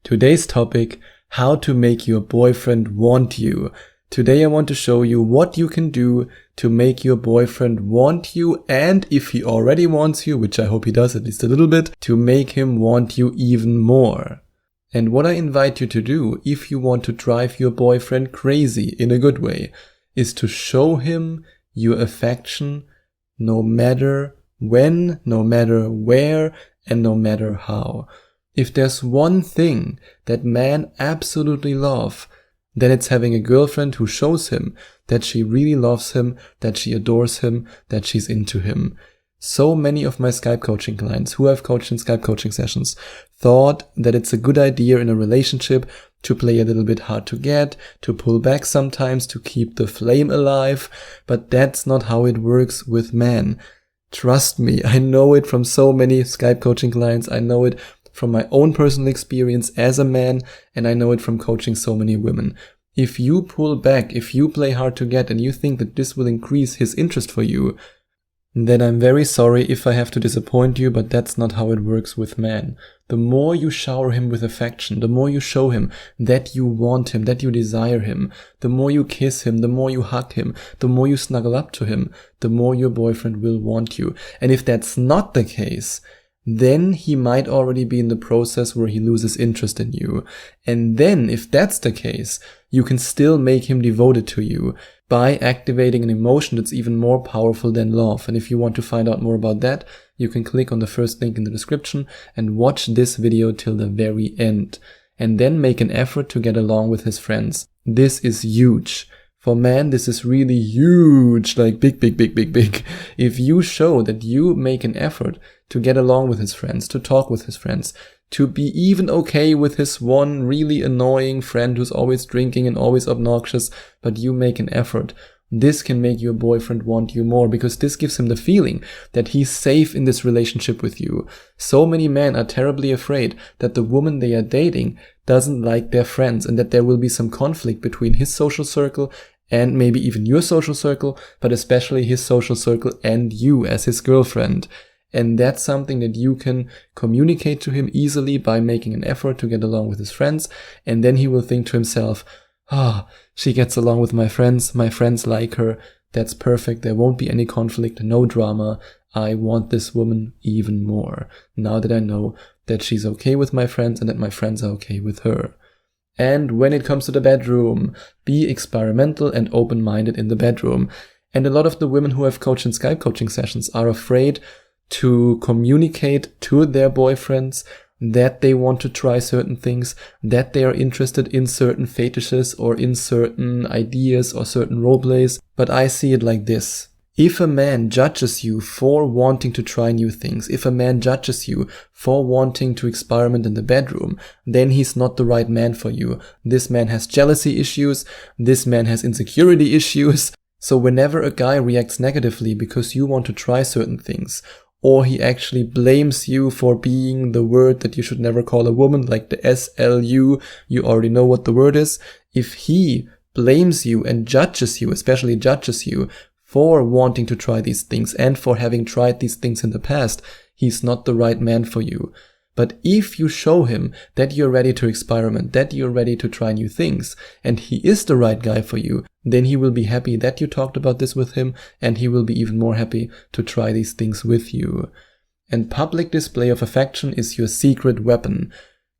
Today's topic, how to make your boyfriend want you. Today I want to show you what you can do to make your boyfriend want you, and if he already wants you, which I hope he does at least a little bit, to make him want you even more. And what I invite you to do, if you want to drive your boyfriend crazy in a good way, is to show him your affection no matter when, no matter where, and no matter how. If there's one thing that men absolutely love, then it's having a girlfriend who shows him that she really loves him, that she adores him, that she's into him. So many of my Skype coaching clients who I've coached in Skype coaching sessions thought that it's a good idea in a relationship to play a little bit hard to get, to pull back sometimes, to keep the flame alive, but that's not how it works with men. Trust me, I know it from so many Skype coaching clients, I know it from my own personal experience as a man, and I know it from coaching so many women. If you pull back, if you play hard to get and you think that this will increase his interest for you, then I'm very sorry if I have to disappoint you, but that's not how it works with men. The more you shower him with affection, the more you show him that you want him, that you desire him, the more you kiss him, the more you hug him, the more you snuggle up to him, the more your boyfriend will want you. And if that's not the case, then he might already be in the process where he loses interest in you. And then, if that's the case, you can still make him devoted to you by activating an emotion that's even more powerful than love. And if you want to find out more about that, you can click on the first link in the description and watch this video till the very end. And then make an effort to get along with his friends. This is huge. For men, this is really huge, like big. If you show that you make an effort to get along with his friends, to talk with his friends, to be even okay with his one really annoying friend who's always drinking and always obnoxious, but you make an effort, this can make your boyfriend want you more, because this gives him the feeling that he's safe in this relationship with you. So many men are terribly afraid that the woman they are dating doesn't like their friends and that there will be some conflict between his social circle and maybe even your social circle, but especially his social circle and you as his girlfriend. And that's something that you can communicate to him easily by making an effort to get along with his friends. And then he will think to himself, she gets along with my friends like her, that's perfect, there won't be any conflict, no drama, I want this woman even more, now that I know that she's okay with my friends and that my friends are okay with her. And when it comes to the bedroom, be experimental and open-minded in the bedroom. And a lot of the women who I've coached in Skype coaching sessions are afraid to communicate to their boyfriends that they want to try certain things, that they are interested in certain fetishes or in certain ideas or certain role plays. But I see it like this. If a man judges you for wanting to try new things, if a man judges you for wanting to experiment in the bedroom, then he's not the right man for you. This man has jealousy issues, this man has insecurity issues. So whenever a guy reacts negatively because you want to try certain things, or he actually blames you for being the word that you should never call a woman, like the SLU, you already know what the word is. If he blames you and judges you, especially judges you, for wanting to try these things and for having tried these things in the past, he's not the right man for you. But if you show him that you're ready to experiment, that you're ready to try new things, and he is the right guy for you, then he will be happy that you talked about this with him, and he will be even more happy to try these things with you. And public display of affection is your secret weapon.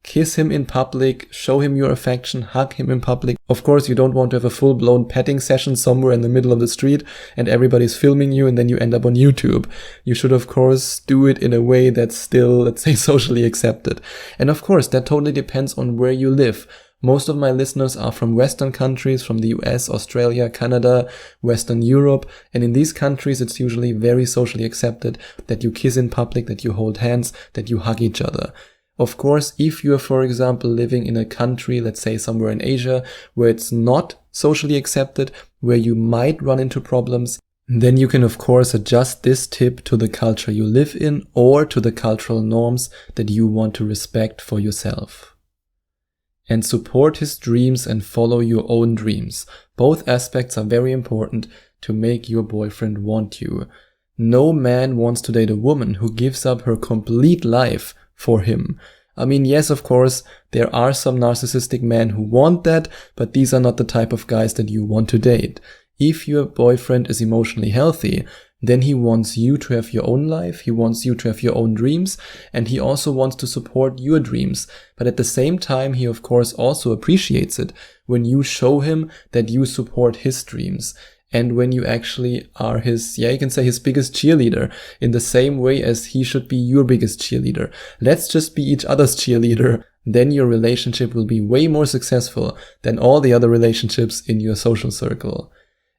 Kiss him in public, show him your affection, hug him in public. Of course, you don't want to have a full-blown petting session somewhere in the middle of the street and everybody's filming you and then you end up on YouTube. You should, of course, do it in a way that's still, let's say, socially accepted. And of course, that totally depends on where you live. Most of my listeners are from Western countries, from the US, Australia, Canada, Western Europe. And in these countries, it's usually very socially accepted that you kiss in public, that you hold hands, that you hug each other. Of course, if you're, for example, living in a country, let's say somewhere in Asia, where it's not socially accepted, where you might run into problems, then you can, of course, adjust this tip to the culture you live in or to the cultural norms that you want to respect for yourself. And support his dreams and follow your own dreams. Both aspects are very important to make your boyfriend want you. No man wants to date a woman who gives up her complete life for him. I mean, yes, of course, there are some narcissistic men who want that, but these are not the type of guys that you want to date. If your boyfriend is emotionally healthy, then he wants you to have your own life, he wants you to have your own dreams, and he also wants to support your dreams. But at the same time, he of course also appreciates it when you show him that you support his dreams. And when you actually are his, you can say his biggest cheerleader, in the same way as he should be your biggest cheerleader. Let's just be each other's cheerleader. Then your relationship will be way more successful than all the other relationships in your social circle.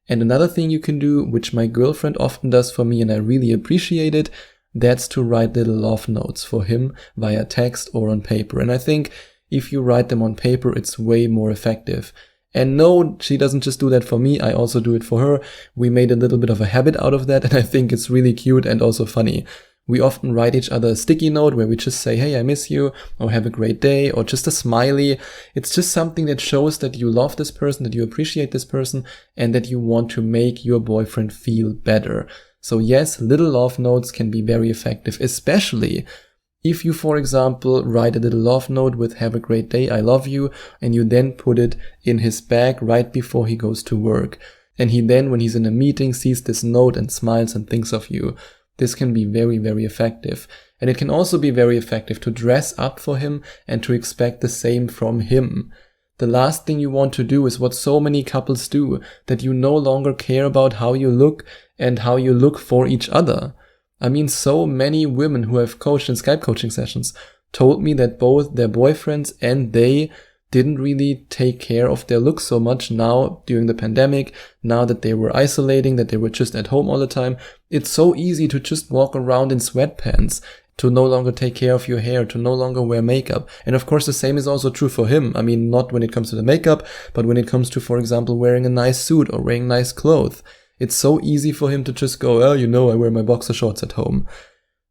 And another thing you can do, which my girlfriend often does for me and I really appreciate it, that's to write little love notes for him via text or on paper. And I think if you write them on paper, it's way more effective. And no, she doesn't just do that for me, I also do it for her. We made a little bit of a habit out of that, and I think it's really cute and also funny. We often write each other a sticky note where we just say, hey, I miss you, or have a great day, or just a smiley. It's just something that shows that you love this person, that you appreciate this person, and that you want to make your boyfriend feel better. So yes, little love notes can be very effective, especially if you, for example, write a little love note with have a great day, I love you, and you then put it in his bag right before he goes to work. And he then, when he's in a meeting, sees this note and smiles and thinks of you. This can be very, very effective. And it can also be very effective to dress up for him and to expect the same from him. The last thing you want to do is what so many couples do, that you no longer care about how you look and how you look for each other. I mean, so many women who have coached in Skype coaching sessions told me that both their boyfriends and they didn't really take care of their looks so much now during the pandemic, now that they were isolating, that they were just at home all the time. It's so easy to just walk around in sweatpants, to no longer take care of your hair, to no longer wear makeup. And of course the same is also true for him. I mean, not when it comes to the makeup, but when it comes to, for example, wearing a nice suit or wearing nice clothes. It's so easy for him to just go, oh, you know, I wear my boxer shorts at home.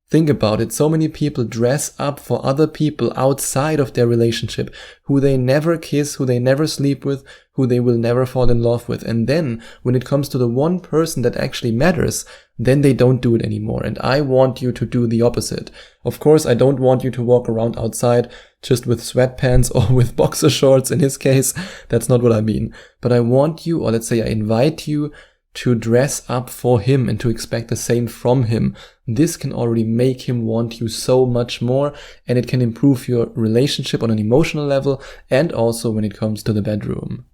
Think about it. So many people dress up for other people outside of their relationship, who they never kiss, who they never sleep with, who they will never fall in love with. And then when it comes to the one person that actually matters, then they don't do it anymore. And I want you to do the opposite. Of course, I don't want you to walk around outside just with sweatpants or with boxer shorts in his case. That's not what I mean. But I want you, or let's say I invite you, to dress up for him and to expect the same from him. This can already make him want you so much more, and it can improve your relationship on an emotional level and also when it comes to the bedroom.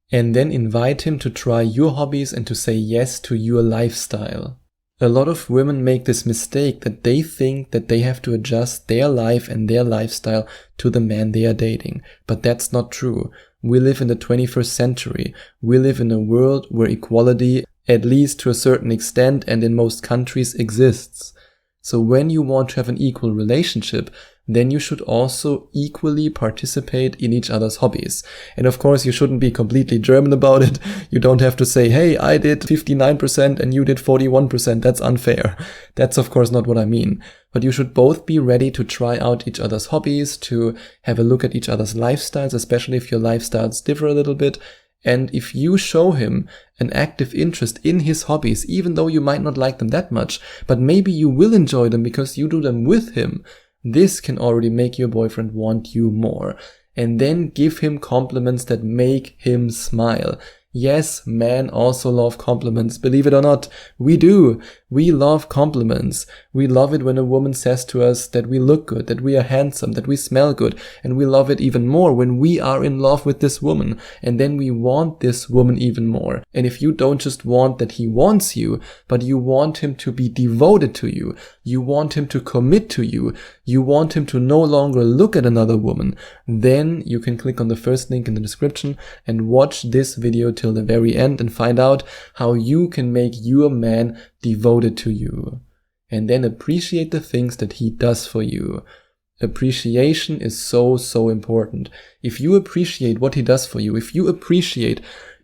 And then invite him to try your hobbies and to say yes to your lifestyle. A lot of women make this mistake that they think that they have to adjust their life and their lifestyle to the man they are dating. But that's not true. We live in the 21st century. We live in a world where equality, at least to a certain extent and in most countries, exists. So when you want to have an equal relationship, then you should also equally participate in each other's hobbies. And of course, you shouldn't be completely German about it. You don't have to say, hey, I did 59% and you did 41%. That's unfair. That's of course not what I mean. But you should both be ready to try out each other's hobbies, to have a look at each other's lifestyles, especially if your lifestyles differ a little bit. And if you show him an active interest in his hobbies, even though you might not like them that much, but maybe you will enjoy them because you do them with him, this can already make your boyfriend want you more. And then give him compliments that make him smile. Yes, men also love compliments. Believe it or not, we do. We love compliments. We love it when a woman says to us that we look good, that we are handsome, that we smell good. And we love it even more when we are in love with this woman. And then we want this woman even more. And if you don't just want that he wants you, but you want him to be devoted to you, you want him to commit to you, you want him to no longer look at another woman, then you can click on the first link in the description and watch this video till the very end and find out how you can make your man devoted to you. And then appreciate the things that he does for you. Appreciation is so important. If you appreciate what he does for you, if you appreciate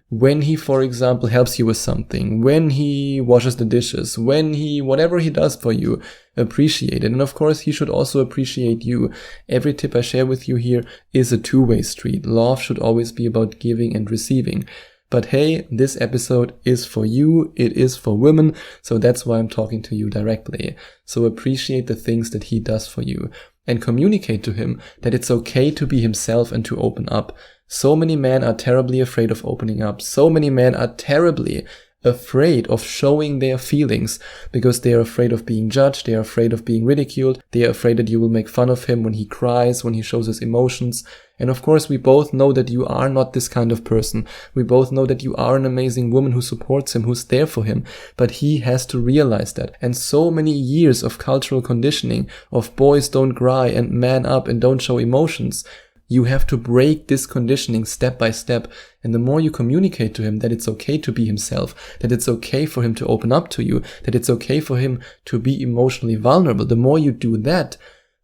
when he, for example, helps you with something, when he washes the dishes, whatever he does for you, appreciate it. And of course, he should also appreciate you. Every tip I share with you here is a two-way street. Love should always be about giving and receiving. But hey, this episode is for you, it is for women, so that's why I'm talking to you directly. So appreciate the things that he does for you. and communicate to him that it's okay to be himself and to open up. So many men are terribly afraid of opening up. So many men are terribly afraid of showing their feelings because they are afraid of being judged, they are afraid of being ridiculed, they are afraid that you will make fun of him when he cries, when he shows his emotions. And of course, we both know that you are not this kind of person. We both know that you are an amazing woman who supports him, who's there for him. But he has to realize that. And so many years of cultural conditioning of boys don't cry and man up and don't show emotions. You have to break this conditioning step by step. And the more you communicate to him that it's okay to be himself, that it's okay for him to open up to you, that it's okay for him to be emotionally vulnerable, the more you do that,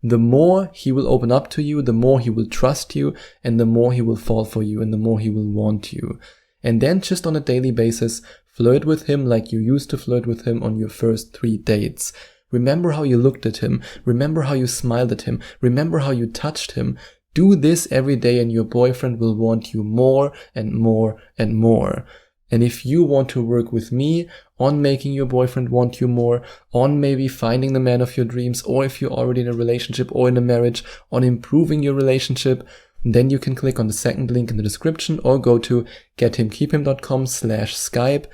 the more he will open up to you, the more he will trust you, and the more he will fall for you, and the more he will want you. And then just on a daily basis, flirt with him like you used to flirt with him on your first 3 dates. Remember how you looked at him. Remember how you smiled at him. Remember how you touched him. Do this every day and your boyfriend will want you more and more and more. And if you want to work with me on making your boyfriend want you more, on maybe finding the man of your dreams, or if you're already in a relationship or in a marriage, on improving your relationship, then you can click on the second link in the description or go to gethimkeephim.com/Skype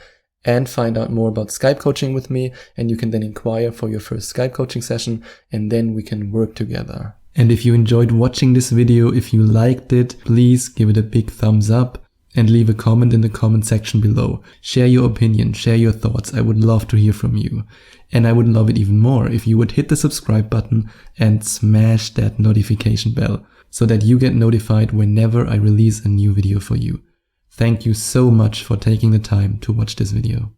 and find out more about Skype coaching with me. And you can then inquire for your first Skype coaching session and then we can work together. And if you enjoyed watching this video, if you liked it, please give it a big thumbs up and leave a comment in the comment section below. Share your opinion, share your thoughts. I would love to hear from you. And I would love it even more if you would hit the subscribe button and smash that notification bell so that you get notified whenever I release a new video for you. Thank you so much for taking the time to watch this video.